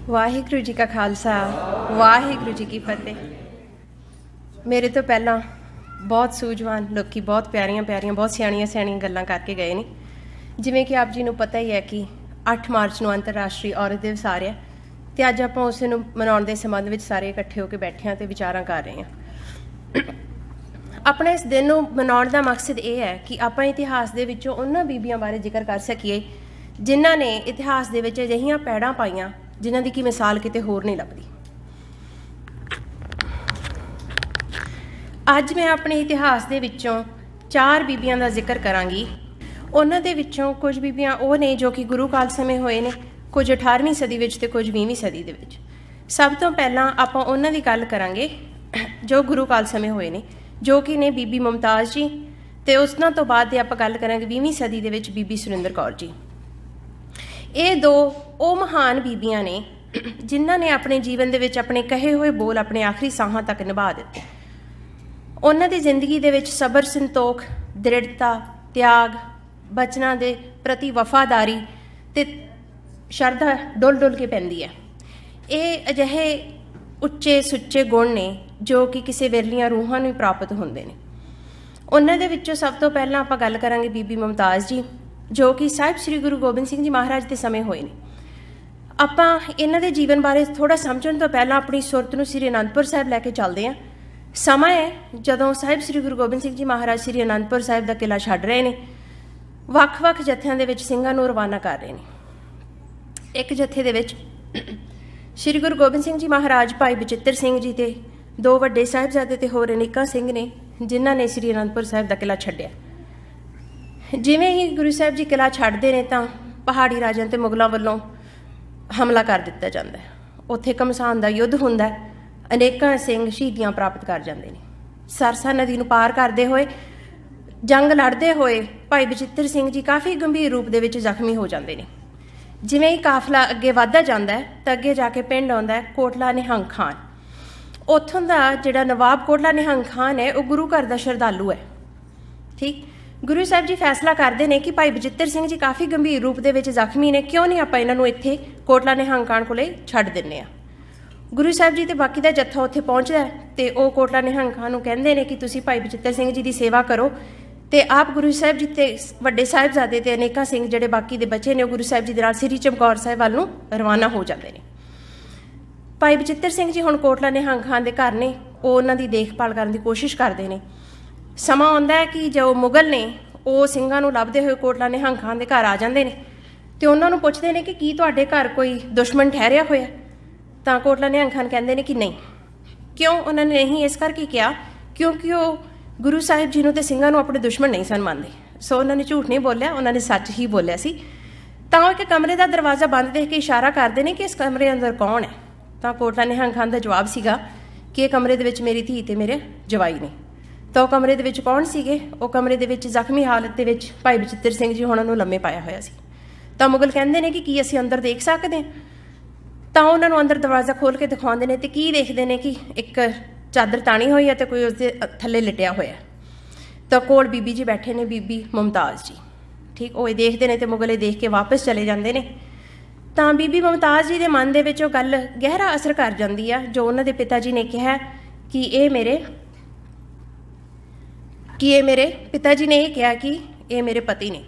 वाहिगुरू जी का खालसा वाहिगुरू जी की फतेह। मेरे तो पहला बहुत सूझवान लोग बहुत प्यारियां प्यारियां बहुत सियाणियां सियाणियां गल्लां करके गए ने। जिवें कि आप जी नूं पता ही है कि 8 मार्च नूं अंतरराष्ट्रीय औरत दिवस आ रहा है ते अज आपां उस नूं मनाउण दे संबंध विच सारे इकट्ठे होकर बैठे हां ते विचारां कर रहे हैं। अपने इस दिन नूं मनाउण दा मकसद ये है कि आपां इतिहास दे विचों उन्हां बीबियां बारे जिक्र कर सकीए जिन्हां ने इतिहास दे विच अजिहियां पैड़ां पाईआं जिन्हां दी कि मिसाल किते होर नहीं लभदी। अज मैं अपने इतिहास दे विचों 4 बीबियां दा जिक्र करांगी। उन्हां दे विचों कुछ बीबियां वो ने जो कि गुरु काल समय होए ने, कुछ 18वीं सदी विच ते कुछ 20वीं सदी दे विच। सब तो पहलां आपां उन्हां दी गल करांगे जो गुरु काल समय होए ने, जो कि ने बीबी मुमताज़ जी, ते उसनां तो बाद आपां गल करांगे 20वीं सदी दे विच बीबी सुरिंदर कौर जी। ये दो वो महान बीबियां ने जिन्हां ने अपने जीवन दे विच अपने कहे हुए बोल अपने आखिरी साहां तक निभा दिते। उन्हां दी जिंदगी दे विच सबर संतोख दृढ़ता त्याग बचनां दे प्रति वफादारी ते शरधा डुल डुल के पैंदी है। ये अजिहे उच्चे सुच्चे गुण ने जो कि किसी विरलियां रूहां नूं प्राप्त हुंदे ने। उन्हां दे विचों सब तो पहलां आपां गल करांगे बीबी मुमताज़ जी, जो कि साहिब श्री गुरु गोबिंद सिंह जी महाराज के समय होए ने। आपां इन्हां दे जीवन बारे थोड़ा समझण तो पहलां अपनी सुरत नूं श्री आनंदपुर साहिब लैके चलदे हां। समा है जदों साहिब श्री गुरु गोबिंद सिंह जी महाराज श्री आनंदपुर साहिब दा किला छड्ड रहे ने, ਵੱਖ-ਵੱਖ जत्थियां दे विच ਸਿੰਘਾਂ ਨੂੰ रवाना कर रहे ने। एक जत्थे दे विच श्री गुरु गोबिंद सिंह जी महाराज भाई बचिੱਤਰ सिंह जी ते 2 ਵੱਡੇ ਸਾਹਿਬਜ਼ਾਦੇ ते होर अनेकां सिंह ने जिन्हां ने श्री आनंदपुर साहिब दा किला छड्डिया। जिवें ही गुरु साहिब जी किला छड्डदे ने तां पहाड़ी राजिਆਂ ते मुगलों ਵੱਲੋਂ हमला कर दिता जाता है। उत्थे घमसान दा युद्ध हुंदा है, अनेकां सिंह शहीदियां प्राप्त कर जाते हैं। सरसा नदी नूं पार करते हुए जंग लड़ते हुए भाई बचिੱਤਰ सिंह जी काफ़ी गंभीर रूप दे विच जख्मी हो जाते हैं। जिवें ही काफला अगे वधदा जांदा है तां अगे जाके पिंड आउंदा है कोटला निहंग खान। उत्थों दा जिहड़ा नवाब कोटला निहंग खान है वह गुरु घर दा श्रद्धालु है। ठीक, गुरु साहब जी फैसला करते हैं कि भाई बचिੱਤਰ सिंह जी काफ़ी गंभीर रूप दे विच जख्मी ने, क्यों नहीं आपां इन्हां नूं इत्थे कोटला निहंग खान कोले छड्ड दिंदे आ। गुरु साहब जी ते बाकी दा जत्था उत्थे पहुंचदा है ते ओह कोटला निहंग खान नूं कहंदे ने कि तुसीं भाई बचिੱਤਰ सिंह जी दी सेवा करो ते आप गुरु साहब जी ते वड्डे साहिबजादे ते अनेकां सिंह जिहड़े बाकी दे बचे ने गुरु साहब जी दे नाल श्री चमकौर साहिब वल नूं रवाना हो जाते हैं। भाई बचिੱਤਰ सिंह जी हुण कोटला निहंग खान दे घर ने, ओह उन्हां दी देखभाल करन दी कोशिश करदे ने। समा आउंदा है कि जो मुगल ने ਉਹ ਸਿੰਘਾਂ ਨੂੰ ਲੱਭਦੇ ਹੋਏ ਕੋਟਲਾ ਨਿਹੰਗ ਖਾਨ ਦੇ ਘਰ ਆ ਜਾਂਦੇ ਨੇ ਤੇ ਉਹਨਾਂ ਨੂੰ ਪੁੱਛਦੇ ਨੇ ਕਿ ਕੀ ਤੁਹਾਡੇ ਘਰ ਕੋਈ ਦੁਸ਼ਮਣ ਠਹਿਰਿਆ ਹੋਇਆ। ਤਾਂ ਕੋਟਲਾ ਨਿਹੰਗ ਖਾਨ ਕਹਿੰਦੇ ਨੇ ਕਿ ਨਹੀਂ। ਕਿਉਂ ਉਹਨਾਂ ਨੇ ਨਹੀਂ ਇਸ ਕਰਕੇ ਕਿਹਾ ਕਿਉਂਕਿ ਉਹ ਗੁਰੂ ਸਾਹਿਬ ਜੀ ਨੂੰ ਤੇ ਸਿੰਘਾਂ ਨੂੰ ਆਪਣੇ ਦੁਸ਼ਮਣ ਨਹੀਂ ਸਨ ਮੰਨਦੇ। ਸੋ ਉਹਨਾਂ ਨੇ ਝੂਠ ਨਹੀਂ ਬੋਲਿਆ, ਉਹਨਾਂ ਨੇ ਸੱਚ ਹੀ ਬੋਲਿਆ ਸੀ। ਤਾਂ ਉਹ ਇੱਕ ਕਮਰੇ ਦਾ ਦਰਵਾਜ਼ਾ ਬੰਦ ਦੇਖ ਕੇ ਇਸ਼ਾਰਾ ਕਰਦੇ ਨੇ ਕਿ ਇਸ ਕਮਰੇ ਅੰਦਰ ਕੌਣ ਹੈ। ਤਾਂ ਕੋਟਲਾ ਨਿਹੰਗ ਖਾਨ ਦਾ ਜਵਾਬ ਸੀਗਾ ਕਿ ਇਹ ਕਮਰੇ ਦੇ ਵਿੱਚ ਮੇਰੀ ਧੀ ਤੇ ਮੇਰੇ ਜਵਾਈ ਨੇ। तो कमरे दे विच कौन सीगे? वो कमरे दे विच जख्मी हालत दे विच भाई बचिੱਤਰ सिंह जी हुणां नूं लम्मे पाया होया सी। तां मुगल कहंदे ने कि की असीं अंदर देख सकदे हां? तां उन्हां नूं अंदर दरवाज़ा खोल के दिखाउंदे ने ते की देखदे ने कि एक चादर ताणी होई है ते कोई उसदे थल्ले लिटिया होया। तां कोल बीबी जी बैठे ने, बीबी मुमताज़ जी। ठीक, वो देखदे ने ते मुगल देख के वापस चले जांदे ने। तां बीबी मुमताज़ जी दे मन दे विच ओह गल गहरा असर कर जांदी आ जो उन्हां दे पिता जी ने कहा कि ये मेरे पिता जी ने यह कहा कि ये मेरे पति ने।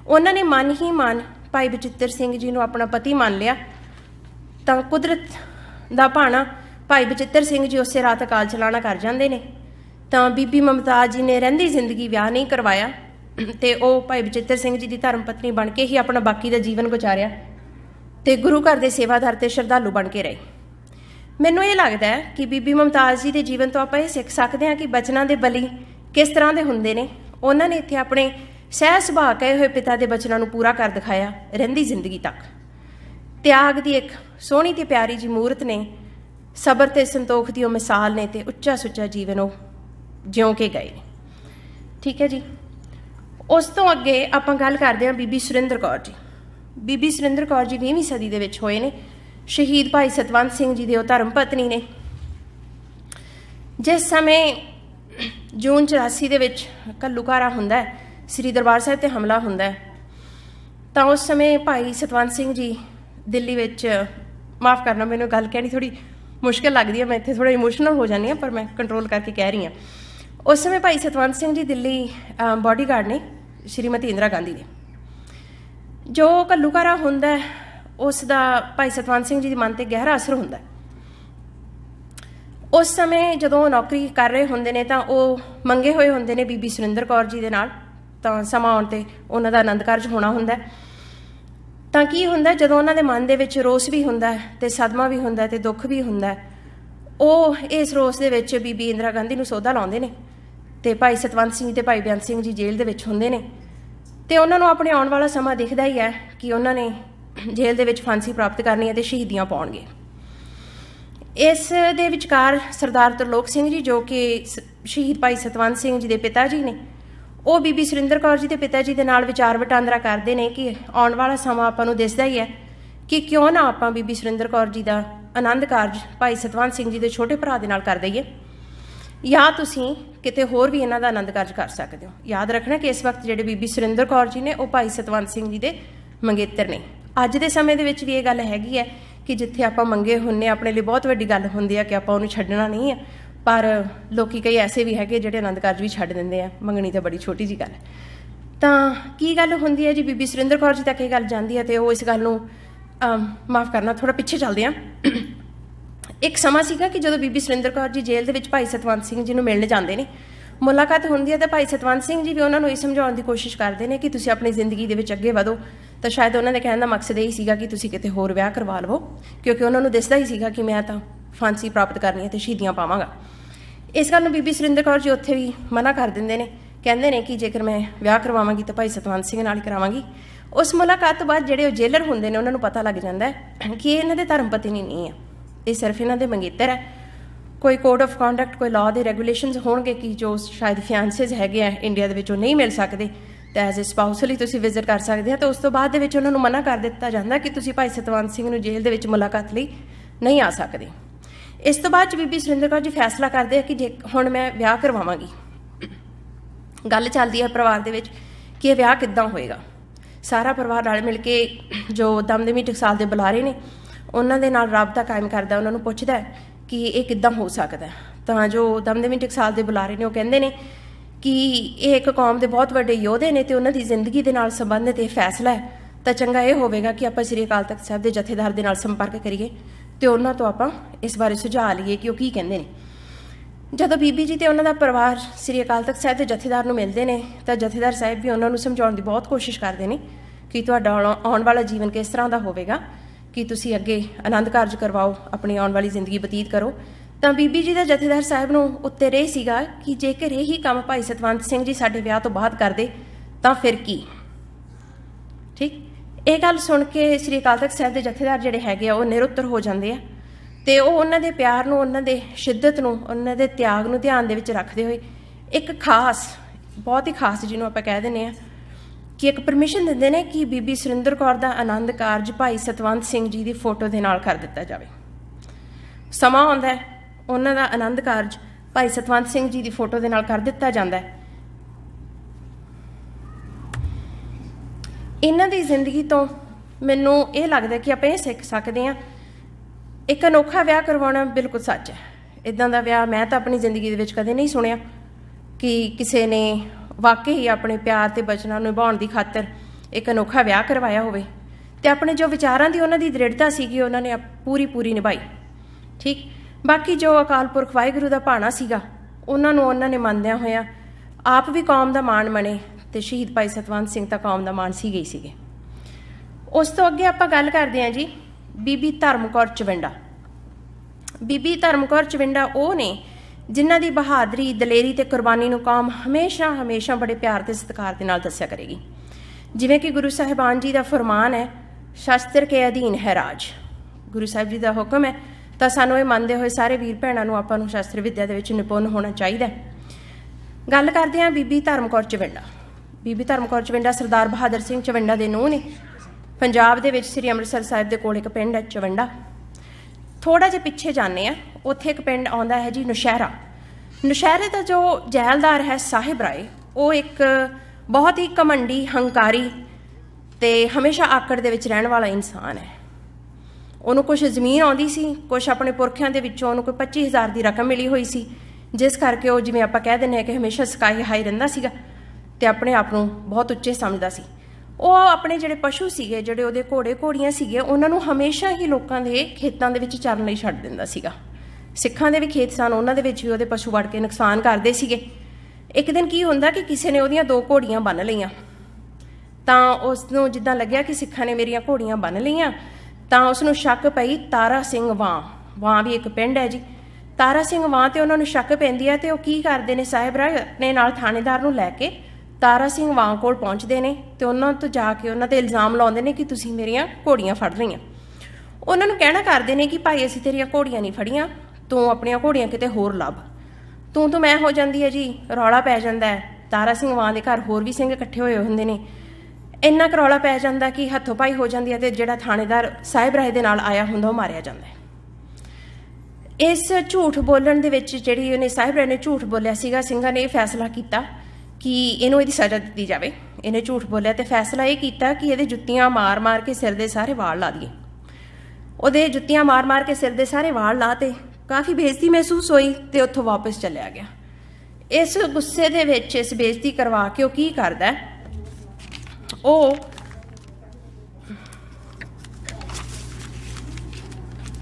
उन्होंने मन ही मन भाई बचिੱਤਰ सिंह जी को अपना पति मान लिया। तो कुदरत का भाना भाई बचिੱਤਰ सिंह जी उस रात अकाल चलाना कर जाते हैं। तो बीबी मुमताज़ जी ने रहिंदी जिंदगी विआह नहीं करवाया तो वह भाई बचिੱਤਰ सिंह जी की धर्म पत्नी बन के ही अपना बाकी का जीवन गुजारिया तो गुरु घर के सेवादार ते श्रद्धालु बन के रहे। मैनूं ये लगता है कि बीबी मुमताज़ जी के जीवन तो आप ये सीख सकते हैं कि बचना के बली किस तरह के होंदे ने। उन्होंने इत्थे अपने सहज सुभाਅ कहे हुए पिता के बचनों पूरा कर दिखाया रहिंदी जिंदगी तक। त्याग की एक सोहनी ते प्यारी जी मूरत ने, सबर ते संतोख की मिसाल ने ते उच्चा सुच्चा जीवन वो जिउं के गए। ठीक है जी, उस तो अगे आपां गल करदे हां बीबी सुरिंदर कौर जी। बीबी सुरिंदर कौर जी 20वीं सदी दे विच होए ने। शहीद भाई सतवंत सिंह जी दे धर्म पत्नी ने। जिस समय जून 84 दे विच घल्लूघारा हुंदा है, श्री दरबार साहिब ते हमला हुंदा है, तां उस समय भाई सतवंत सिंह जी दिल्ली विच माफ़ करना, मैंने गल कहनी थोड़ी मुश्किल लगती है, मैं इत्थे थोड़ा इमोशनल हो जाती हाँ, पर मैं कंट्रोल करके कह रही हाँ। उस समय भाई सतवंत सिंह जी दिल्ली बॉडीगार्ड ने श्रीमती इंदिरा गांधी ने। जो घल्लूघारा हुंदा उसका भाई सतवंत सिंह जी के मन पर गहरा असर हुंदा। उस समय जदों नौकरी कर रहे होंदे ने तां ओह मंगे होए होंदे ने बीबी सुरिंदर कौर जी दे नाल, तां समा आउण ते उन्हां दा आनंद कारज होना हुंदा। तां की हुंदा जदों उन्हां दे मन दे विच रोस भी हुंदा ते सदमा भी हुंदा ते दुख भी हुंदा, ओह इस रोस दे विच बीबी इंदिरा गांधी नूं सौदा लाउंदे ने ते भाई सतवंत सिंह ते भाई बेअंत सिंह जी जेल दे विच हुंदे ने ते उन्हां नूं अपने आउण वाला समा दिखदा ही है कि उन्हां ने जेल दे विच फांसी प्राप्त करनी है ते शहीदियां पाउणगे। इस दे विचकार सरदार तरलोक सिंह जी जो कि शहीद भाई सतवंत सिंह जी के पिता जी ने, वो बीबी सुरिंदर कौर जी के पिता जी के नाल विचार वटांदरा करते हैं कि आने वाला समा आपां नूं दिसदा ही है कि क्यों ना आपां बीबी सुरिंदर कौर जी का आनंद कारज भाई सतवंत सिंह जी के छोटे भरा दे नाल कर दईए, या तुसीं किते होर भी इन्हां दा आनंद कारज कर सकते हो। याद रखना कि इस वक्त जिहड़े बीबी सुरिंदर कौर जी ने वो भाई सतवंत सिंह जी के मंगेतर ने। अज दे समय दे विच भी ये गल हैगी है कि जिथे आपां मंगे हुन्ने अपने लिए बहुत वड्डी गल हुंदी है कि आपां उहनूं छड्डना नहीं है, पर लोकी कई ऐसे भी हैगे जिहड़े आनंद कारज भी छड्ड दिंदे आ। मंगनी तो बड़ी छोटी जी गल है। तां की गल हुंदी है जी, बीबी सुरिंदर कौर जी तक ये गल जांदी है तो वो इस गल नूं माफ़ करना थोड़ा पिछे चलदे आ। एक समा सीगा कि जदों बीबी सुरिंदर कौर जी जेल दे विच भाई सतवंत सिंह जी नूं मिलण जांदे ने, मुलाकात हुंदी है तो भाई सतवंत सिंह जी भी उन्होंने ये समझाउण की कोशिश करते हैं कि तुसीं अपनी जिंदगी दे विच अगे वधो। तो शायद उन्होंने कहने का मकसद यही सीगा कि तुसीं किते होर विआह करवा लवो, क्योंकि उन्होंने दिसदा ही सीगा कि मैं तो फांसी प्राप्त करनी है तो शहीदियां पावांगा। इस गल नूं बीबी सुरिंदर कौर जी उत्थे भी मना कर दिंदे ने, कहंदे ने कि जेकर मैं विआह करवावांगी तो भाई सतवंत सिंह नाल ही करावांगी। उस मुलाकात तो बाद जिहड़े जेलर हुंदे ने उन्हां नूं पता लग जांदा है कि इन्हां दे धर्म पत्नी नहीं है, ये सिर्फ इन्हां दे मंगेतर है। कोई कोड ऑफ कॉन्डक्ट कोई लॉ के रेगूलेशनस होणगे कि जो शायद फियांसेज हैगे आ इंडिया दे विच नहीं मिल सकते, तो एज ए स्पाउसल ही तुसीं विजिट कर सकते हैं। तो उस तो बाद दे विच उन्हां नूं मना कर दिता जांदा कि तुसीं भाई सतवंत सिंह नूं जेल दे विच मुलाकात लई नहीं आ सकते। इस तो बाद बीबी सुरिंदर कौर जी फैसला करते हैं कि जे हुण मैं विआह करवावांगी। गल चलदी है परिवार दे विच कि विआह किद्दां होएगा। सारा परिवार रल मिल के जो दमदमी टकसाल दे बुलारे ने उन्हां दे नाल राबता कायम करदा, उन्हां नूं पुछदा है कि ये किद्दां हो सकता है। तो जो दमदमी टकसाल के बुलारे ने वो कहते हैं कि ये एक कौम के बहुत वड्डे योधे ने तो उन्होंने जिंदगी के नाल संबंधित यह फैसला है, तो चंगा ये होगा कि आप श्री अकाल तख्त साहब के जथेदार के नाल संपर्क करिए तो उन्होंने तो आप इस बारे सुझाव लीए कि वो की कहते हैं। जदों बीबी जी तो उन्होंने परिवार श्री अकाल तख्त साहब के जथेदार नूं मिलते हैं तो जथेदार साहब भी उन्होंने समझाउण की बहुत कोशिश करते हैं कि तुहाडा आउण वाला जीवन किस तरह का होवेगा, कि तुसीं अगे आनंद कारज करवाओ, अपनी आने वाली जिंदगी बतीत करो। तो बीबी जी का जथेदार साहब नूं उत्ते रह सीगा कि जेकर यही काम भाई सतवंत सिंह जी साडे विआह तो बाद करदे तां फिर की। ठीक, ये गल सुन के श्री अकाल तख्त साहब के जथेदार जिहड़े हैगे आ निरुत्तर हो जाते हैं तो उन्हां दे प्यार नूं, उन्हां दे शिद्दत नूं, उन्हां दे त्याग नूं ध्यान दे विच रखदे होए एक खास, बहुत ही खास जिन्हों आपां कह दिंदे आ कि एक परमिशन दिंदे ने कि बीबी सुरिंदर कौर का आनंद कारज भाई सतवंत सिंह जी की फोटो के नाल कर दिता जाए। समा आउंदा है उन्हां दा आनंद कारज भाई सतवंत सिंह जी की फोटो के नाल कर दिता जाता है। इन्हां दी जिंदगी तो मैनूं ये लगदा कि आपां ये सीख सकते हैं, एक अनोखा विआह करवाउणा बिल्कुल सच है। इदां दा विआह मैं तो अपनी जिंदगी दे विच कदे नहीं सुनिया कि किसी ने वाकई ही अपने प्यार ते बचनां निभाउण दी खातर एक अनोखा विआह करवाया होवे ते अपने जो विचारां दी उन्हां दी दृढ़ता सीगी उन्हां ने पूरी निभाई। ठीक, बाकी जो अकाल पुरख वाहिगुरू दा भाणा सीगा उन्हां ने मंनदियां होया आप भी कौम दा माण बने ते शहीद भाई सतवंत सिंह तां कौम दा माण सीगे ही सीगे। उस तो अगे आपां गल करदे हां जी बीबी धर्म कौर चविंडा। बीबी धर्म कौर चविंडा वो ने जिन्हां दी बहादरी, दलेरी ते कुर्बानी नूं कौम हमेशा हमेशा बड़े प्यार ते सत्कार दे नाल दस्सिया करेगी। जिवें कि गुरु साहिबान जी का फरमान है, शास्त्र के अधीन है राज। गुरु साहिब जी का हुक्म है तो सानूं ये मनदे होए सारे वीर भैणां नूं आपां नूं शास्त्र विद्या दे विच निपुण होना चाहिए। गल करदे हां बीबी धर्म कौर चविंडा। बीबी धर्म कौर चविंडा सरदार बहादुर सिंह चविंडा दे नूंह ने। पंजाब दे विच श्री अमृतसर साहिब दे कोल एक पिंड है चविंडा। थोड़ा जिहा पिछे जाने आ, उत्थे एक पिंड आउंदा है जी नौशहरा। नौशहरे का जो जैलदार है साहिब राय, वो एक बहुत ही घमंडी, हंकारी ते हमेशा आकड़ दे विच रहण वाला इंसान है। ਉਹਨੂੰ ਕੁਛ ਜ਼ਮੀਨ ਆਉਂਦੀ ਸੀ, ਕੁਛ ਆਪਣੇ ਪੁਰਖਿਆਂ ਦੇ ਵਿੱਚੋਂ ਉਹਨੂੰ ਕੋਈ 25,000 ਦੀ ਰਕਮ ਮਿਲੀ ਹੋਈ ਸੀ, ਜਿਸ ਕਰਕੇ ਉਹ ਜਿਵੇਂ ਆਪਾਂ ਕਹਿ ਦਿੰਦੇ ਹਾਂ ਕਿ ਹਮੇਸ਼ਾ ਸਕਾਈ ਹਾਈ ਰਹਿੰਦਾ ਸੀਗਾ ਅਤੇ ਆਪਣੇ ਆਪ ਨੂੰ ਬਹੁਤ ਉੱਚੇ ਸਮਝਦਾ ਸੀ। ਉਹ ਆਪਣੇ ਜਿਹੜੇ ਪਸ਼ੂ ਸੀਗੇ, ਜਿਹੜੇ ਉਹਦੇ ਘੋੜੇ ਘੋੜੀਆਂ ਸੀਗੇ, ਉਹਨਾਂ ਨੂੰ ਹਮੇਸ਼ਾ ਹੀ ਲੋਕਾਂ ਦੇ ਖੇਤਾਂ ਦੇ ਵਿੱਚ ਚਰਨ ਲਈ ਛੱਡ ਦਿੰਦਾ ਸੀਗਾ। ਸਿੱਖਾਂ ਦੇ ਵੀ ਖੇਤ ਸਨ, ਉਹਨਾਂ ਦੇ ਵਿੱਚ ਵੀ ਉਹਦੇ ਪਸ਼ੂ ਵੜ ਕੇ ਨੁਕਸਾਨ ਕਰਦੇ ਸੀਗੇ। ਇੱਕ ਦਿਨ ਕੀ ਹੁੰਦਾ ਕਿ ਕਿਸੇ ਨੇ ਉਹਦੀਆਂ 2 ਘੋੜੀਆਂ ਬੰਨ੍ਹ ਲਈਆਂ, ਤਾਂ ਉਸ ਨੂੰ ਜਿੱਦਾਂ ਲੱਗਿਆ ਕਿ ਸਿੱਖਾਂ ਨੇ ਮੇਰੀਆਂ ਘੋੜੀਆਂ ਬੰਨ੍ਹ ਲਈਆਂ, ਤਾਂ ਉਸ ਨੂੰ ਸ਼ੱਕ ਪਈ ਤਾਰਾ ਸਿੰਘ ਵਾਂ ਵੀ ਇੱਕ ਪਿੰਡ ਹੈ ਜੀ, ਤਾਰਾ ਸਿੰਘ ਵਾਂ, ਤੇ ਉਹਨਾਂ ਨੂੰ ਸ਼ੱਕ ਪੈਂਦੀ ਹੈ। ਤੇ ਉਹ ਕੀ ਕਰਦੇ ਨੇ, ਸਾਹਿਬਰਾ ਨੇ ਨਾਲ ਥਾਣੇਦਾਰ ਨੂੰ ਲੈ ਕੇ ਤਾਰਾ ਸਿੰਘ ਵਾਂ ਕੋਲ ਪਹੁੰਚਦੇ ਨੇ ਤੇ ਉਹਨਾਂ ਤੋਂ ਜਾ ਕੇ ਉਹਨਾਂ 'ਤੇ ਇਲਜ਼ਾਮ ਲਾਉਂਦੇ ਨੇ ਕਿ ਤੁਸੀਂ ਮੇਰੀਆਂ ਘੋੜੀਆਂ ਫੜ ਲਈਆਂ। ਉਹਨਾਂ ਨੂੰ ਕਹਿਣਾ ਕਰਦੇ ਨੇ ਕਿ ਭਾਈ ਅਸੀਂ ਤੇਰੀਆਂ ਘੋੜੀਆਂ ਨਹੀਂ ਫੜੀਆਂ, ਤੂੰ ਆਪਣੀਆਂ ਘੋੜੀਆਂ ਕਿਤੇ ਹੋਰ ਲੱਭ। ਤੂੰ ਮੈਂ ਹੋ ਜਾਂਦੀ ਹੈ ਜੀ, ਰੌਲਾ ਪੈ ਜਾਂਦਾ ਹੈ। ਤਾਰਾ ਸਿੰਘ ਵਾਂ ਦੇ ਘਰ ਹੋਰ ਵੀ ਸਿੰਘ ਇਕੱਠੇ ਹੋਏ ਹੁੰਦੇ ਨੇ, ਇੰਨਾ ਕੁ ਰੌਲਾ ਪੈ ਜਾਂਦਾ ਕਿ ਹੱਥੋਂ ਪਾਈ ਹੋ ਜਾਂਦੀ ਹੈ, ਤੇ ਜਿਹੜਾ ਥਾਣੇਦਾਰ ਸਾਹਿਬ ਰਾਏ ਦੇ ਨਾਲ ਆਇਆ ਹੁੰਦਾ ਉਹ ਮਾਰਿਆ ਜਾਂਦਾ ਹੈ। ਇਸ ਝੂਠ ਬੋਲਣ ਦੇ ਵਿੱਚ ਜਿਹੜੀ ਉਹਨੇ ਸਾਹਿਬ ਰਾਏ ਨੇ ਝੂਠ ਬੋਲਿਆ ਸੀਗਾ, ਸਿੰਘਾਂ ਨੇ ਇਹ ਫੈਸਲਾ ਕੀਤਾ ਕਿ ਇਹਨੂੰ ਇਹਦੀ ਸਜ਼ਾ ਦਿੱਤੀ ਜਾਵੇ। ਇਹਨੇ ਝੂਠ ਬੋਲਿਆ ਤੇ ਫੈਸਲਾ ਇਹ ਕੀਤਾ ਕਿ ਇਹਦੇ ਜੁੱਤੀਆਂ ਮਾਰ ਕੇ ਸਿਰ ਦੇ ਸਾਰੇ ਵਾਲ ਲਾ ਦਈਏ। ਉਹਦੇ ਜੁੱਤੀਆਂ ਮਾਰ ਕੇ ਸਿਰ ਦੇ ਸਾਰੇ ਵਾਲ ਲਾ ਤੇ ਕਾਫੀ ਬੇਇੱਜ਼ਤੀ ਮਹਿਸੂਸ ਹੋਈ ਤੇ ਉੱਥੋਂ ਵਾਪਸ ਚੱਲਿਆ ਗਿਆ। ਇਸ ਗੁੱਸੇ ਦੇ ਵਿੱਚ, ਇਸ ਬੇਇੱਜ਼ਤੀ ਕਰਵਾ ਕੇ ਉਹ ਕੀ ਕਰਦਾ, ਉਹ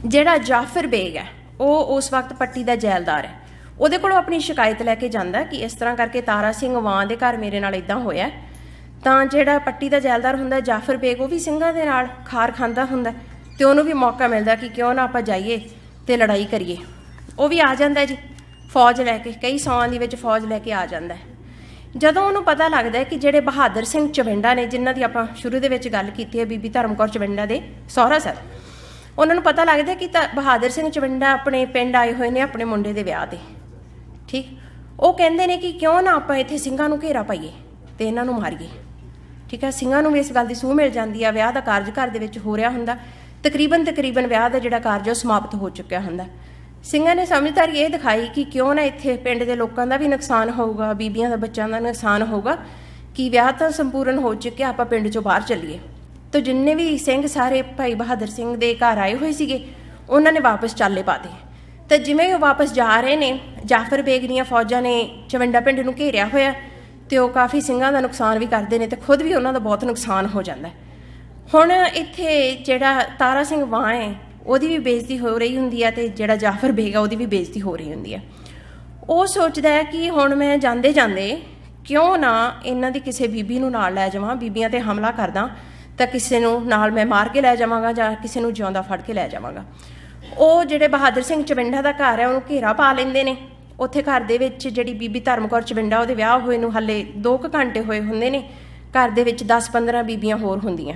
ਜਿਹੜਾ ਜਾਫਰ ਬੇਗ ਹੈ, ਉਹ ਉਸ ਵਕਤ ਪੱਟੀ ਦਾ ਜੈਲਦਾਰ ਹੈ, ਉਹਦੇ ਕੋਲੋਂ ਆਪਣੀ ਸ਼ਿਕਾਇਤ ਲੈ ਕੇ ਜਾਂਦਾ ਕਿ ਇਸ ਤਰ੍ਹਾਂ ਕਰਕੇ ਤਾਰਾ ਸਿੰਘ ਵਾਂ ਦੇ ਘਰ ਮੇਰੇ ਨਾਲ ਇੱਦਾਂ ਹੋਇਆ। ਤਾਂ ਜਿਹੜਾ ਪੱਟੀ ਦਾ ਜੈਲਦਾਰ ਹੁੰਦਾ ਜਾਫਰ ਬੇਗ, ਉਹ ਵੀ ਸਿੰਘਾਂ ਦੇ ਨਾਲ ਖਾਰ ਖਾਂਦਾ ਹੁੰਦਾ ਤੇ ਉਹਨੂੰ ਵੀ ਮੌਕਾ ਮਿਲਦਾ ਕਿ ਕਿਉਂ ਨਾ ਆਪਾਂ ਜਾਈਏ ਤੇ ਲੜਾਈ ਕਰੀਏ। ਉਹ ਵੀ ਆ ਜਾਂਦਾ ਜੀ ਫੌਜ ਲੈ ਕੇ, ਕਈ ਸੌਆਂ ਦੀ ਵਿੱਚ ਫੌਜ ਲੈ ਕੇ ਆ ਜਾਂਦਾ। ਜਦੋਂ ਉਹਨੂੰ ਪਤਾ ਲੱਗਦਾ ਕਿ ਜਿਹੜੇ ਬਹਾਦਰ ਸਿੰਘ ਚਵਿੰਡਾ ਨੇ, ਜਿਨ੍ਹਾਂ ਦੀ ਆਪਾਂ ਸ਼ੁਰੂ ਦੇ ਵਿੱਚ ਗੱਲ ਕੀਤੀ ਹੈ, ਬੀਬੀ ਧਰਮ ਕੌਰ ਚਵਿੰਡਾ ਦੇ ਸਹੁਰਾ ਸਾਹਿਬ, ਉਹਨਾਂ ਨੂੰ ਪਤਾ ਲੱਗਦਾ ਕਿ ਬਹਾਦਰ ਸਿੰਘ ਚਵਿੰਡਾ ਆਪਣੇ ਪਿੰਡ ਆਏ ਹੋਏ ਨੇ ਆਪਣੇ ਮੁੰਡੇ ਦੇ ਵਿਆਹ 'ਤੇ। ਠੀਕ, ਉਹ ਕਹਿੰਦੇ ਨੇ ਕਿ ਕਿਉਂ ਨਾ ਆਪਾਂ ਇੱਥੇ ਸਿੰਘਾਂ ਨੂੰ ਘੇਰਾ ਪਾਈਏ ਤੇ ਇਹਨਾਂ ਨੂੰ ਮਾਰੀਏ। ਠੀਕ ਹੈ, ਸਿੰਘਾਂ ਨੂੰ ਵੀ ਇਸ ਗੱਲ ਦੀ ਸੂਹ ਮਿਲ ਜਾਂਦੀ ਆ। ਵਿਆਹ ਦਾ ਕਾਰਜ ਘਰ ਦੇ ਵਿੱਚ ਹੋ ਰਿਹਾ ਹੁੰਦਾ, ਤਕਰੀਬਨ ਵਿਆਹ ਦਾ ਜਿਹੜਾ ਕਾਰਜ ਉਹ ਸਮਾਪਤ ਹੋ ਚੁੱਕਿਆ ਹੁੰਦਾ। ਸਿੰਘਾਂ ਨੇ ਸਮਝਦਾਰੀ ਇਹ ਦਿਖਾਈ ਕਿ ਕਿਉਂ ਨਾ ਇੱਥੇ ਪਿੰਡ ਦੇ ਲੋਕਾਂ ਦਾ ਵੀ ਨੁਕਸਾਨ ਹੋਊਗਾ, ਬੀਬੀਆਂ ਦਾ ਬੱਚਿਆਂ ਦਾ ਨੁਕਸਾਨ ਹੋਊਗਾ, ਕਿ ਵਿਆਹ ਤਾਂ ਸੰਪੂਰਨ ਹੋ ਚੁੱਕਿਆ, ਆਪਾਂ ਪਿੰਡ 'ਚੋਂ ਬਾਹਰ ਚੱਲੀਏ। ਤਾਂ ਜਿੰਨੇ ਵੀ ਸਿੰਘ ਸਾਰੇ ਭਾਈ ਬਹਾਦਰ ਸਿੰਘ ਦੇ ਘਰ ਆਏ ਹੋਏ ਸੀਗੇ, ਉਹਨਾਂ ਨੇ ਵਾਪਸ ਚਾਲੇ ਪਾਤੇ। ਤਾਂ ਜਿਵੇਂ ਉਹ ਵਾਪਸ ਜਾ ਰਹੇ ਨੇ, ਜਾਫਰ ਬੇਗ ਦੀਆਂ ਫੌਜਾਂ ਨੇ ਚਵਿੰਡਾ ਪਿੰਡ ਨੂੰ ਘੇਰਿਆ ਹੋਇਆ ਤੇ ਉਹ ਕਾਫੀ ਸਿੰਘਾਂ ਦਾ ਨੁਕਸਾਨ ਵੀ ਕਰਦੇ ਨੇ ਤੇ ਖੁਦ ਵੀ ਉਹਨਾਂ ਦਾ ਬਹੁਤ ਨੁਕਸਾਨ ਹੋ ਜਾਂਦਾ। ਹੁਣ ਇੱਥੇ ਜਿਹੜਾ ਤਾਰਾ ਸਿੰਘ ਵਾਂ ਹੈ, ਉਹਦੀ ਵੀ ਬੇਇੱਜ਼ਤੀ ਹੋ ਰਹੀ ਹੁੰਦੀ ਹੈ ਤੇ ਜਿਹੜਾ ਜਾਫਰ ਬੇਗ ਆ ਉਹਦੀ ਵੀ ਬੇਇੱਜ਼ਤੀ ਹੋ ਰਹੀ ਹੁੰਦੀ ਹੈ। ਉਹ ਸੋਚਦਾ ਹੈ ਕਿ ਹੁਣ ਮੈਂ ਜਾਂਦੇ ਕਿਉਂ ਨਾ ਇਹਨਾਂ ਦੀ ਕਿਸੇ ਬੀਬੀ ਨੂੰ ਨਾਲ ਲੈ ਜਾਵਾਂ, ਬੀਬੀਆਂ 'ਤੇ ਹਮਲਾ ਕਰਦਾ ਤਾਂ ਕਿਸੇ ਨੂੰ ਨਾਲ ਮੈਂ ਮਾਰ ਕੇ ਲੈ ਜਾਵਾਂਗਾ ਜਾਂ ਕਿਸੇ ਨੂੰ ਜਿਉਂਦਾ ਫੜ ਕੇ ਲੈ ਜਾਵਾਂਗਾ। ਉਹ ਜਿਹੜੇ ਬਹਾਦਰ ਸਿੰਘ ਚਵਿੰਡਾ ਦਾ ਘਰ ਹੈ, ਉਹਨੂੰ ਘੇਰਾ ਪਾ ਲੈਂਦੇ ਨੇ। ਉੱਥੇ ਘਰ ਦੇ ਵਿੱਚ ਜਿਹੜੀ ਬੀਬੀ ਧਰਮ ਕੌਰ ਚਵਿੰਡਾ, ਉਹਦੇ ਵਿਆਹ ਹੋਏ ਨੂੰ ਹਾਲੇ 2 ਘੰਟੇ ਹੋਏ ਹੁੰਦੇ ਨੇ। ਘਰ ਦੇ ਵਿੱਚ 10-15 ਬੀਬੀਆਂ ਹੋਰ ਹੁੰਦੀਆਂ।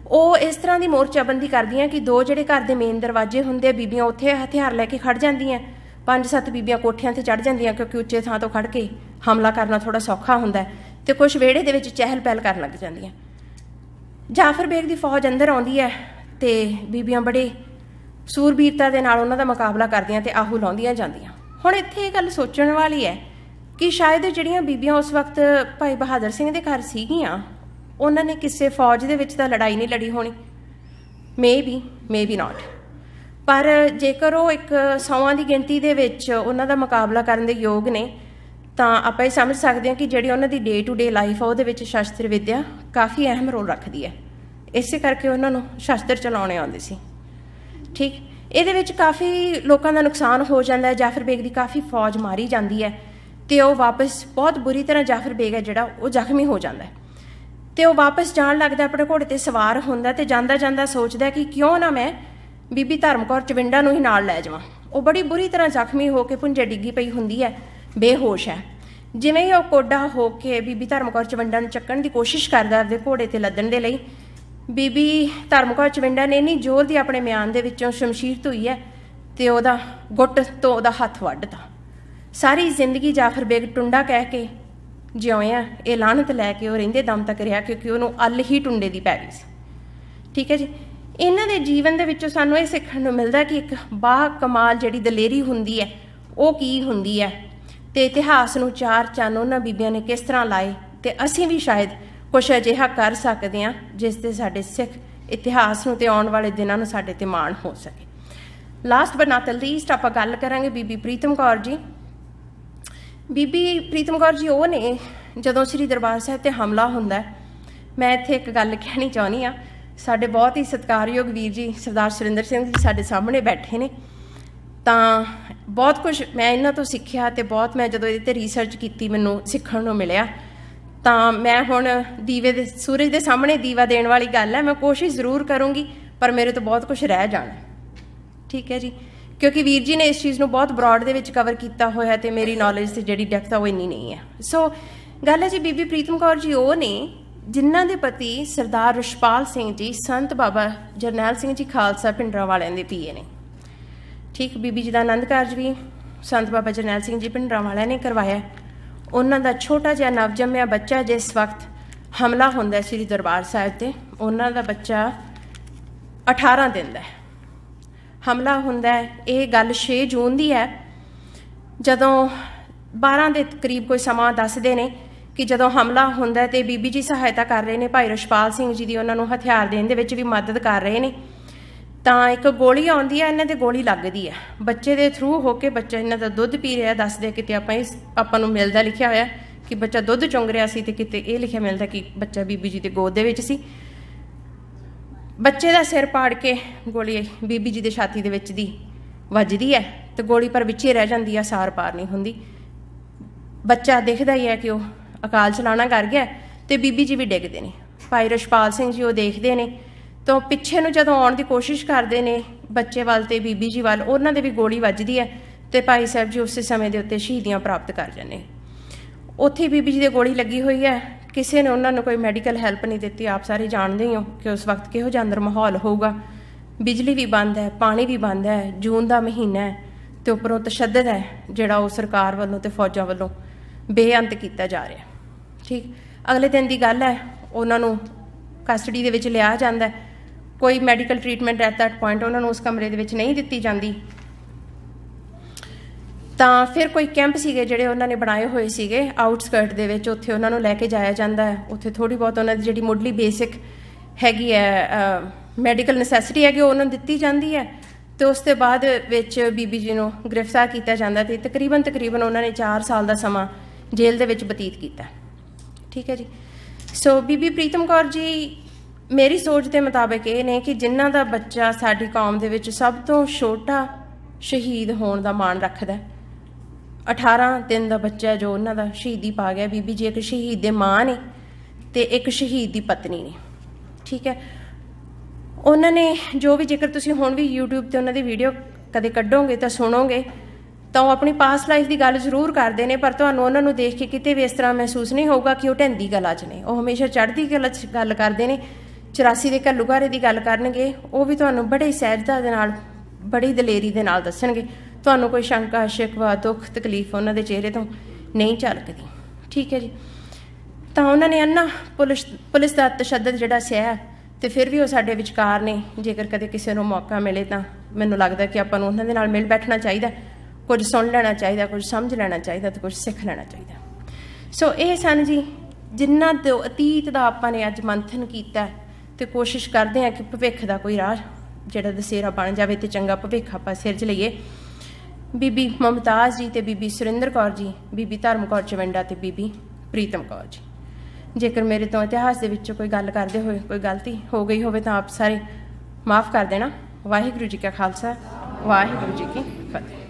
ਉਹ ਇਸ ਤਰ੍ਹਾਂ ਦੀ ਮੋਰਚਾਬੰਦੀ ਕਰਦੀਆਂ ਕਿ 2 ਜਿਹੜੇ ਘਰ ਦੇ ਮੇਨ ਦਰਵਾਜ਼ੇ ਹੁੰਦੇ ਆ, ਬੀਬੀਆਂ ਉੱਥੇ ਹਥਿਆਰ ਲੈ ਕੇ ਖੜ ਜਾਂਦੀਆਂ। 5-7 ਬੀਬੀਆਂ ਕੋਠਿਆਂ 'ਤੇ ਚੜ੍ਹ ਜਾਂਦੀਆਂ, ਕਿਉਂਕਿ ਉੱਚੇ ਥਾਂ ਤੋਂ ਖੜ੍ਹ ਕੇ ਹਮਲਾ ਕਰਨਾ ਥੋੜ੍ਹਾ ਸੌਖਾ ਹੁੰਦਾ, ਤੇ ਕੁਛ ਵਿਹੜੇ ਦੇ ਵਿੱਚ ਚਹਿਲ ਪਹਿਲ ਕਰਨ ਲੱਗ ਜਾਂਦੀਆਂ। ਜਾਫਰ ਬੇਗ ਦੀ ਫੌਜ ਅੰਦਰ ਆਉਂਦੀ ਹੈ ਤੇ ਬੀਬੀਆਂ ਬੜੇ ਸੂਰਬੀਰਤਾ ਦੇ ਨਾਲ ਉਹਨਾਂ ਦਾ ਮੁਕਾਬਲਾ ਕਰਦੀਆਂ ਤੇ ਆਹੂ ਲਾਉਂਦੀਆਂ ਜਾਂਦੀਆਂ। ਹੁਣ ਇੱਥੇ ਇਹ ਗੱਲ ਸੋਚਣ ਵਾਲੀ ਹੈ ਕਿ ਸ਼ਾਇਦ ਜਿਹੜੀਆਂ ਬੀਬੀਆਂ ਉਸ ਵਕਤ ਭਾਈ ਬਹਾਦਰ ਸਿੰਘ ਦੇ ਘਰ ਸੀਗੀਆਂ, ਉਹਨਾਂ ਨੇ ਕਿਸੇ ਫੌਜ ਦੇ ਵਿੱਚ ਤਾਂ ਲੜਾਈ ਨਹੀਂ ਲੜੀ ਹੋਣੀ, ਮੇ ਬੀ ਨਾਟ। ਪਰ ਜੇਕਰ ਉਹ ਇੱਕ 100 ਦੀ ਗਿਣਤੀ ਦੇ ਵਿੱਚ ਉਹਨਾਂ ਦਾ ਮੁਕਾਬਲਾ ਕਰਨ ਦੇ ਯੋਗ ਨੇ, ਤਾਂ ਆਪਾਂ ਇਹ ਸਮਝ ਸਕਦੇ ਹਾਂ ਕਿ ਜਿਹੜੀ ਉਹਨਾਂ ਦੀ ਡੇ ਟੂ ਡੇ ਲਾਈਫ ਆ, ਉਹਦੇ ਵਿੱਚ ਸ਼ਸਤਰ ਵਿੱਦਿਆ ਕਾਫੀ ਅਹਿਮ ਰੋਲ ਰੱਖਦੀ ਹੈ। ਇਸੇ ਕਰਕੇ ਉਹਨਾਂ ਨੂੰ ਸ਼ਸਤਰ ਚਲਾਉਣੇ ਆਉਂਦੇ ਸੀ। ਠੀਕ, ਇਹਦੇ ਵਿੱਚ ਕਾਫੀ ਲੋਕਾਂ ਦਾ ਨੁਕਸਾਨ ਹੋ ਜਾਂਦਾ ਹੈ। ਜਾਫਰ ਬੇਗ ਦੀ ਕਾਫੀ ਫੌਜ ਮਾਰੀ ਜਾਂਦੀ ਹੈ ਤੇ ਉਹ ਵਾਪਸ ਬਹੁਤ ਬੁਰੀ ਤਰ੍ਹਾਂ ਜਾਫਰ ਬੇਗ ਹੈ ਜਿਹੜਾ ਉਹ ਜ਼ਖਮੀ ਹੋ ਜਾਂਦਾ ਹੈ ਤੇ ਉਹ ਵਾਪਸ ਜਾਣ ਲੱਗਦਾ, ਆਪਣੇ ਘੋੜੇ 'ਤੇ ਸਵਾਰ ਹੁੰਦਾ ਤੇ ਜਾਂਦਾ ਸੋਚਦਾ ਕਿ ਕਿਉਂ ਨਾ ਮੈਂ ਬੀਬੀ ਧਰਮ ਕੌਰ ਚਵਿੰਡਾ ਨੂੰ ਹੀ ਨਾਲ ਲੈ ਜਾਵਾਂ। ਉਹ ਬੜੀ ਬੁਰੀ ਤਰ੍ਹਾਂ ਜ਼ਖਮੀ ਹੋ ਕੇ ਭੁੰਜੇ ਡਿੱਗੀ ਪਈ ਹੁੰਦੀ ਹੈ, ਬੇਹੋਸ਼ ਹੈ। ਜਿਵੇਂ ਹੀ ਉਹ ਕੋਡਾ ਹੋ ਕੇ ਬੀਬੀ ਧਰਮ ਕੌਰ ਚਵਿੰਡਾ ਨੂੰ ਚੱਕਣ ਦੀ ਕੋਸ਼ਿਸ਼ ਕਰਦਾ ਆਪਦੇ ਘੋੜੇ 'ਤੇ ਲੱਦਣ ਦੇ ਲਈ, ਬੀਬੀ ਧਰਮ ਕੌਰ ਚਵਿੰਡਾ ਨੇ ਇੰਨੀ ਜ਼ੋਰ ਦੀ ਆਪਣੇ ਮਿਆਨ ਦੇ ਵਿੱਚੋਂ ਸ਼ਮਸ਼ੀਰ ਧੋਈ ਹੈ ਤੇ ਉਹਦਾ ਗੁੱਟ ਤੋਂ ਉਹਦਾ ਹੱਥ ਵੱਢਤਾ। ਸਾਰੀ ਜ਼ਿੰਦਗੀ ਜਾਫਰ ਬੇਗ ਟੁੰਡਾ ਕਹਿ ਕੇ ਜਿਉਇਆ, ਇਹ ਲਾਹਨਤ ਲੈ ਕੇ ਉਹ ਰਹਿੰਦੇ ਦਮ ਤੱਕ ਰਿਹਾ, ਕਿਉਂਕਿ ਉਹਨੂੰ ਅੱਲ ਹੀ ਟੁੰਡੇ ਦੀ ਪੈ ਗਈ ਸੀ। ਠੀਕ ਹੈ ਜੀ, ਇਹਨਾਂ ਦੇ ਜੀਵਨ ਦੇ ਵਿੱਚੋਂ ਸਾਨੂੰ ਇਹ ਸਿੱਖਣ ਨੂੰ ਮਿਲਦਾ ਕਿ ਇੱਕ ਬਾਹ ਕਮਾਲ ਜਿਹੜੀ ਦਲੇਰੀ ਹੁੰਦੀ ਹੈ ਉਹ ਕੀ ਹੁੰਦੀ ਹੈ, ਤੇ ਇਤਿਹਾਸ ਨੂੰ 4 ਚੰਨ ਉਹਨਾਂ ਬੀਬੀਆਂ ਨੇ ਕਿਸ ਤਰ੍ਹਾਂ ਲਾਏ, ਤੇ ਅਸੀਂ ਵੀ ਸ਼ਾਇਦ ਕੁਛ ਅਜਿਹਾ ਕਰ ਸਕਦੇ ਹਾਂ ਜਿਸ 'ਤੇ ਸਾਡੇ ਸਿੱਖ ਇਤਿਹਾਸ ਨੂੰ ਤੇ ਆਉਣ ਵਾਲੇ ਦਿਨਾਂ ਨੂੰ ਸਾਡੇ ਤੇ ਮਾਣ ਹੋ ਸਕੇ। ਲਾਸਟ ਬਟ ਨਾਟ ਲੀਸਟ ਆਪਾਂ ਗੱਲ ਕਰਾਂਗੇ ਬੀਬੀ ਪ੍ਰੀਤਮ ਕੌਰ ਜੀ। ਬੀਬੀ ਪ੍ਰੀਤਮ ਕੌਰ ਜੀ ਉਹ ਨੇ ਜਦੋਂ ਸ੍ਰੀ ਦਰਬਾਰ ਸਾਹਿਬ ਤੇ ਹਮਲਾ ਹੁੰਦਾ, ਮੈਂ ਇੱਥੇ ਇੱਕ ਗੱਲ ਕਹਿਣੀ ਚਾਹੁੰਦੀ ਹਾਂ। ਸਾਡੇ ਬਹੁਤ ਹੀ ਸਤਿਕਾਰਯੋਗ ਵੀਰ ਜੀ ਸਰਦਾਰ ਸੁਰਿੰਦਰ ਸਿੰਘ ਜੀ ਸਾਡੇ ਸਾਹਮਣੇ ਬੈਠੇ ਨੇ, ਤਾਂ ਬਹੁਤ ਕੁਝ ਮੈਂ ਇਹਨਾਂ ਤੋਂ ਸਿੱਖਿਆ ਤੇ ਬਹੁਤ ਮੈਂ ਜਦੋਂ ਇਹਦੇ 'ਤੇ ਰਿਸਰਚ ਕੀਤੀ ਮੈਨੂੰ ਸਿੱਖਣ ਨੂੰ ਮਿਲਿਆ। ਤਾਂ ਮੈਂ ਹੁਣ ਦੀਵੇ ਦੇ ਸੂਰਜ ਦੇ ਸਾਹਮਣੇ ਦੀਵਾ ਦੇਣ ਵਾਲੀ ਗੱਲ ਹੈ, ਮੈਂ ਕੋਸ਼ਿਸ਼ ਜ਼ਰੂਰ ਕਰੂੰਗੀ ਪਰ ਮੇਰੇ ਤੋਂ ਬਹੁਤ ਕੁਝ ਰਹਿ ਜਾਣਾ, ਠੀਕ ਹੈ ਜੀ, ਕਿਉਂਕਿ ਵੀਰ ਜੀ ਨੇ ਇਸ ਚੀਜ਼ ਨੂੰ ਬਹੁਤ ਬਰੋਡ ਦੇ ਵਿੱਚ ਕਵਰ ਕੀਤਾ ਹੋਇਆ ਤੇ ਮੇਰੀ ਨੌਲੇਜ ਤੇ ਜਿਹੜੀ ਡੈਪਥ ਆ ਉਹ ਇੰਨੀ ਨਹੀਂ ਹੈ। ਸੋ ਗੱਲ ਹੈ ਜੀ ਬੀਬੀ ਪ੍ਰੀਤਮ ਕੌਰ ਜੀ ਉਹ ਨੇ ਜਿਨ੍ਹਾਂ ਦੇ ਪਤੀ ਸਰਦਾਰ ਰਛਪਾਲ ਸਿੰਘ ਜੀ ਸੰਤ ਬਾਬਾ ਜਰਨੈਲ ਸਿੰਘ ਜੀ ਖਾਲਸਾ ਭਿੰਡਰਾਂ ਵਾਲਿਆਂ ਦੇ ਪੀਏ ਨੇ, ਠੀਕ। ਬੀਬੀ ਜੀ ਦਾ ਆਨੰਦ ਕਾਰਜ ਵੀ ਸੰਤ ਬਾਬਾ ਜਰਨੈਲ ਸਿੰਘ ਜੀ ਭਿੰਡਰਾਂ ਵਾਲਿਆਂ ਨੇ ਕਰਵਾਇਆ। ਉਹਨਾਂ ਦਾ ਛੋਟਾ ਜਿਹਾ ਨਵਜੰਮਿਆ ਬੱਚਾ ਜਿਸ ਵਕਤ ਹਮਲਾ ਹੁੰਦਾ ਸ੍ਰੀ ਦਰਬਾਰ ਸਾਹਿਬ 'ਤੇ, ਉਹਨਾਂ ਦਾ ਬੱਚਾ 18 ਦਿਨ ਦਾ ਹਮਲਾ ਹੁੰਦਾ। ਇਹ ਗੱਲ 6 ਜੂਨ ਦੀ ਹੈ, ਜਦੋਂ 12 ਦੇ ਕਰੀਬ ਕੋਈ ਸਮਾਂ ਦੱਸਦੇ ਨੇ ਕਿ ਜਦੋਂ ਹਮਲਾ ਹੁੰਦਾ ਤੇ ਬੀਬੀ ਜੀ ਸਹਾਇਤਾ ਕਰ ਰਹੇ ਨੇ ਭਾਈ ਰਛਪਾਲ ਸਿੰਘ ਜੀ ਦੀ, ਉਹਨਾਂ ਨੂੰ ਹਥਿਆਰ ਦੇਣ ਦੇ ਵਿੱਚ ਵੀ ਮਦਦ ਕਰ ਰਹੇ ਨੇ। ਤਾਂ ਇੱਕ ਗੋਲੀ ਆਉਂਦੀ ਹੈ, ਇਹਨਾਂ ਦੇ ਗੋਲੀ ਲੱਗਦੀ ਹੈ ਬੱਚੇ ਦੇ ਥਰੂ ਹੋ ਕੇ। ਬੱਚਾ ਇਹਨਾਂ ਦਾ ਦੁੱਧ ਪੀ ਰਿਹਾ, ਦੱਸਦੇ ਕਿਤੇ ਆਪਾਂ ਨੂੰ ਮਿਲਦਾ ਲਿਖਿਆ ਹੋਇਆ ਕਿ ਬੱਚਾ ਦੁੱਧ ਚੁੰਗ ਰਿਹਾ ਸੀ ਤੇ ਕਿਤੇ ਇਹ ਲਿਖਿਆ ਮਿਲਦਾ ਕਿ ਬੱਚਾ ਬੀਬੀ ਜੀ ਦੇ ਗੋਦ ਦੇ ਵਿੱਚ ਸੀ। ਬੱਚੇ ਦਾ ਸਿਰ ਪਾੜ ਕੇ ਗੋਲੀ ਬੀਬੀ ਜੀ ਦੇ ਛਾਤੀ ਦੇ ਵਿੱਚ ਦੀ ਵੱਜਦੀ ਹੈ ਤੇ ਗੋਲੀ ਪਰ ਵਿੱਚੇ ਰਹਿ ਜਾਂਦੀ ਹੈ, ਸਾਰ ਪਾਰ ਨਹੀਂ ਹੁੰਦੀ। ਬੱਚਾ ਦਿਖਦਾ ਹੀ ਹੈ ਕਿ ਉਹ ਅਕਾਲ ਚਲਾਣਾ ਕਰ ਗਿਆ ਤੇ ਬੀਬੀ ਜੀ ਵੀ ਡਿੱਗਦੇ ਨੇ। ਭਾਈ ਰਛਪਾਲ ਸਿੰਘ ਜੀ ਉਹ ਦੇਖਦੇ ਨੇ ਤਾਂ ਪਿੱਛੇ ਨੂੰ ਜਦੋਂ ਆਉਣ ਦੀ ਕੋਸ਼ਿਸ਼ ਕਰਦੇ ਨੇ ਬੱਚੇ ਵੱਲ ਤੇ ਬੀਬੀ ਜੀ ਵੱਲ, ਉਹਨਾਂ ਦੇ ਵੀ ਗੋਲੀ ਵੱਜਦੀ ਹੈ ਤੇ ਭਾਈ ਸਾਹਿਬ ਜੀ ਉਸੇ ਸਮੇਂ ਦੇ ਉੱਤੇ ਸ਼ਹੀਦੀਆਂ ਪ੍ਰਾਪਤ ਕਰ ਜਾਂਦੇ। ਉੱਥੇ ਬੀਬੀ ਜੀ ਦੇ ਗੋਲੀ ਲੱਗੀ ਹੋਈ ਹੈ, ਕਿਸੇ ਨੇ ਉਹਨਾਂ ਨੂੰ ਕੋਈ ਮੈਡੀਕਲ ਹੈਲਪ ਨਹੀਂ ਦਿੱਤੀ। ਆਪ ਸਾਰੇ ਜਾਣਦੇ ਹੀ ਹੋ ਕਿ ਉਸ ਵਕਤ ਕਿਹੋ ਜਿਹਾ ਅੰਦਰ ਮਾਹੌਲ ਹੋਊਗਾ। ਬਿਜਲੀ ਵੀ ਬੰਦ ਹੈ, ਪਾਣੀ ਵੀ ਬੰਦ ਹੈ, ਜੂਨ ਦਾ ਮਹੀਨਾ ਹੈ ਤੇ ਉੱਪਰੋਂ ਤਸ਼ੱਦਦ ਹੈ ਜਿਹੜਾ ਉਹ ਸਰਕਾਰ ਵੱਲੋਂ ਤੇ ਫੌਜਾਂ ਵੱਲੋਂ ਬੇਅੰਤ ਕੀਤਾ ਜਾ ਰਿਹਾ, ਠੀਕ। ਅਗਲੇ ਦਿਨ ਦੀ ਗੱਲ ਹੈ, ਉਹਨਾਂ ਨੂੰ ਕਸਟਡੀ ਦੇ ਵਿੱਚ ਲਿਆ ਜਾਂਦਾ। ਕੋਈ medical treatment at that point ਉਹਨਾਂ ਨੂੰ ਉਸ ਕਮਰੇ ਦੇ ਵਿੱਚ ਨਹੀਂ ਦਿੱਤੀ ਜਾਂਦੀ। ਤਾਂ ਫਿਰ ਕੋਈ ਕੈਂਪ ਸੀਗੇ ਜਿਹੜੇ ਉਹਨਾਂ ਨੇ ਬਣਾਏ ਹੋਏ ਸੀਗੇ ਆਊਟਸਕਰਟ ਦੇ ਵਿੱਚ, ਉੱਥੇ ਉਹਨਾਂ ਨੂੰ ਲੈ ਕੇ ਜਾਇਆ ਜਾਂਦਾ ਹੈ। ਉੱਥੇ ਥੋੜ੍ਹੀ ਬਹੁਤ ਉਹਨਾਂ ਦੀ ਜਿਹੜੀ ਮੁੱਢਲੀ ਬੇਸਿਕ ਹੈਗੀ ਹੈ ਮੈਡੀਕਲ ਨੈਸੈਸਿਟੀ ਹੈਗੀ ਉਹ ਉਹਨਾਂ ਨੂੰ ਦਿੱਤੀ ਜਾਂਦੀ ਹੈ ਤੇ ਉਸ ਤੋਂ ਬਾਅਦ ਵਿੱਚ ਬੀਬੀ ਜੀ ਨੂੰ ਗ੍ਰਿਫਤਾਰ ਕੀਤਾ ਜਾਂਦਾ ਤੇ ਤਕਰੀਬਨ ਉਹਨਾਂ ਨੇ 4 ਸਾਲ ਦਾ ਸਮਾਂ ਜੇਲ੍ਹ ਦੇ ਵਿੱਚ ਬਤੀਤ ਕੀਤਾ, ਠੀਕ ਹੈ ਜੀ। ਸੋ ਬੀਬੀ ਪ੍ਰੀਤਮ ਕੌਰ ਜੀ ਮੇਰੀ ਸੋਚ ਦੇ ਮੁਤਾਬਿਕ ਇਹ ਨੇ ਕਿ ਜਿਨ੍ਹਾਂ ਦਾ ਬੱਚਾ ਸਾਡੀ ਕੌਮ ਦੇ ਵਿੱਚ ਸਭ ਤੋਂ ਛੋਟਾ ਸ਼ਹੀਦ ਹੋਣ ਦਾ ਮਾਣ ਰੱਖਦਾ, 18 ਦਿਨ ਦਾ ਬੱਚਾ ਜੋ ਉਹਨਾਂ ਦਾ ਸ਼ਹੀਦੀ ਪਾ ਗਿਆ। ਬੀਬੀ ਜੀ ਇੱਕ ਸ਼ਹੀਦ ਦੇ ਮਾਂ ਨੇ ਤੇ ਇੱਕ ਸ਼ਹੀਦ ਦੀ ਪਤਨੀ ਨੇ, ਠੀਕ ਹੈ। ਉਹਨਾਂ ਨੇ ਜੋ ਵੀ, ਜੇਕਰ ਤੁਸੀਂ ਹੁਣ ਵੀ YouTube ਤੇ ਉਹਨਾਂ ਦੀ ਵੀਡੀਓ ਕਦੇ ਕੱਢੋਗੇ ਤਾਂ ਸੁਣੋਗੇ ਤਾਂ ਉਹ ਆਪਣੀ ਪਾਸਟ ਲਾਈਫ ਦੀ ਗੱਲ ਜ਼ਰੂਰ ਕਰਦੇ ਨੇ, ਪਰ ਤੁਹਾਨੂੰ ਉਹਨਾਂ ਨੂੰ ਦੇਖ ਕੇ ਕਿਤੇ ਵੀ ਇਸ ਤਰ੍ਹਾਂ ਮਹਿਸੂਸ ਨਹੀਂ ਹੋਊਗਾ ਕਿ ਉਹ ਢਹਿੰਦੀ ਕਲਾ 'ਚ ਨੇ। ਉਹ ਹਮੇਸ਼ਾ ਚੜ੍ਹਦੀ ਕਲਾ 'ਚ ਗੱਲ ਕਰਦੇ ਨੇ। 84 ਦੇ ਘੱਲੂਘਾਰੇ ਦੀ ਗੱਲ ਕਰਨਗੇ, ਉਹ ਵੀ ਤੁਹਾਨੂੰ ਬੜੇ ਸਹਿਜਤਾ ਦੇ ਨਾਲ, ਬੜੀ ਦਲੇਰੀ ਦੇ ਨਾਲ ਦੱਸਣਗੇ। ਤੁਹਾਨੂੰ ਕੋਈ ਸ਼ੰਕਾ, ਸ਼ਿਕਵਾ, ਦੁੱਖ, ਤਕਲੀਫ ਉਹਨਾਂ ਦੇ ਚਿਹਰੇ ਤੋਂ ਨਹੀਂ ਝਲਕਦੀ, ਠੀਕ ਹੈ ਜੀ। ਤਾਂ ਉਹਨਾਂ ਨੇ ਅੰਨਾ ਪੁਲਿਸ ਦਾ ਤਸ਼ੱਦਦ ਜਿਹੜਾ ਸਹਿ ਤੇ ਫਿਰ ਵੀ ਉਹ ਸਾਡੇ ਵਿਚਕਾਰ ਨੇ। ਜੇਕਰ ਕਦੇ ਕਿਸੇ ਨੂੰ ਮੌਕਾ ਮਿਲੇ ਤਾਂ ਮੈਨੂੰ ਲੱਗਦਾ ਕਿ ਆਪਾਂ ਨੂੰ ਉਹਨਾਂ ਦੇ ਨਾਲ ਮਿਲ ਬੈਠਣਾ ਚਾਹੀਦਾ, ਕੁਝ ਸੁਣ ਲੈਣਾ ਚਾਹੀਦਾ, ਕੁਝ ਸਮਝ ਲੈਣਾ ਚਾਹੀਦਾ ਤੇ ਕੁਝ ਸਿੱਖ ਲੈਣਾ ਚਾਹੀਦਾ। ਸੋ ਇਹ ਸਨ ਜੀ ਜਿਨ੍ਹਾਂ ਤੋਂ ਅਤੀਤ ਦਾ ਆਪਾਂ ਨੇ ਅੱਜ ਮੰਥਨ ਕੀਤਾ ਤੇ ਕੋਸ਼ਿਸ਼ ਕਰਦੇ ਹਾਂ ਕਿ ਭਵਿੱਖ ਦਾ ਕੋਈ ਰਾਹ ਜਿਹੜਾ ਦਸੇਰਾ ਬਣ ਜਾਵੇ ਤੇ ਚੰਗਾ ਭਵਿੱਖ ਆਪਾਂ ਸਿਰਜ ਲਈਏ। ਬੀਬੀ ਮੁਮਤਾਜ਼ ਜੀ ਤੇ ਬੀਬੀ ਸੁਰਿੰਦਰ ਕੌਰ ਜੀ, ਬੀਬੀ ਧਰਮ ਕੌਰ ਚਵਿੰਡਾ ਤੇ ਬੀਬੀ ਪ੍ਰੀਤਮ ਕੌਰ ਜੀ। ਜੇਕਰ ਮੇਰੇ ਤੋਂ ਇਤਿਹਾਸ ਦੇ ਵਿੱਚੋਂ ਕੋਈ ਗੱਲ ਕਰਦੇ ਹੋਏ ਕੋਈ ਗਲਤੀ ਹੋ ਗਈ ਹੋਵੇ ਤਾਂ ਆਪ ਸਾਰੇ ਮਾफ़ ਕਰ ਦੇਣਾ। ਵਾਹਿਗੁਰੂ ਜੀ ਕਾ ਖਾਲਸਾ, ਵਾਹਿਗੁਰੂ ਜੀ ਕੀ ਫਤਿਹ।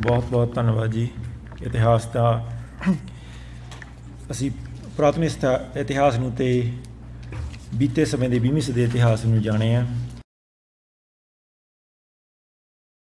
ਬਹੁਤ ਬਹੁਤ ਧੰਨਵਾਦ ਜੀ। ਇਤਿਹਾਸ ਦਾ ਅਸੀਂ ਪੁਰਾਤਨ ਇਤਿਹਾਸ ਨੂੰ ਤੇ ਬੀਤੇ ਸਮੇਂ ਦੇ 20ਵੀਂ ਸਦੀ ਦੇ ਇਤਿਹਾਸ ਨੂੰ ਜਾਣੇ ਆ।